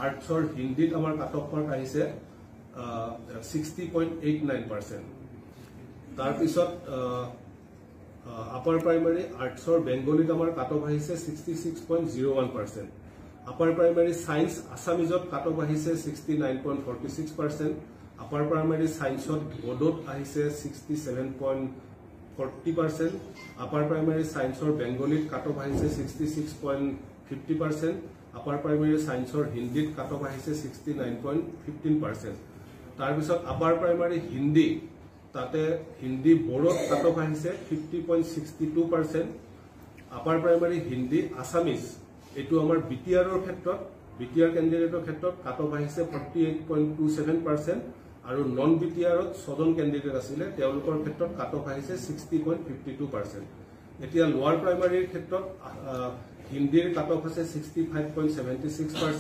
আৰ্টছৰ হিন্দীত আমাৰ cut off mark আহিছে 60.89%। তাৰপিছত আপাৰ প্ৰাইমাৰী আৰ্টছৰ বেংগলীত আমাৰ কাট অফ আহিছে 66.01%। আপাৰ প্ৰাইমাৰী সায়েন্স আসামিজত কাট অফ আহিছে 69.46%। আপাৰ প্ৰাইমাৰী সায়েন্সত বডোত আহিছে 67.40%। আপাৰ প্ৰাইমাৰী সায়েন্সৰ বেংগলীত কাট অফ আহিছে 66.50%। আপাৰ প্ৰাইমাৰী সায়েন্সৰ হিন্দীত কাট অফ আহিছে 69.15%। তাৰপিছত আপাৰ প্ৰাইমাৰী হিন্দী তাতে হিন্দী বড়োত কাট অফ আহিছে 50.62%। আপাৰ প্ৰাইমাৰী হিন্দী আসামিজ এটো আমাৰ বিটিআৰৰ ক্ষেত্ৰত বিটিআৰ ক্যান্ডিডেটৰ ক্ষেত্ৰত কাট অফ আহিছে 48.27%। আৰু নন বিটিআৰত 6 জন ক্যান্ডিডেট আছিল তেওঁলোকৰ ক্ষেত্ৰত কাট অফ আহিছে 60.52%। এতিয়া লোৱাৰ প্ৰাইমাৰীৰ ক্ষেত্ৰত হিন্দীৰ কাট অফ আছে 65.76%।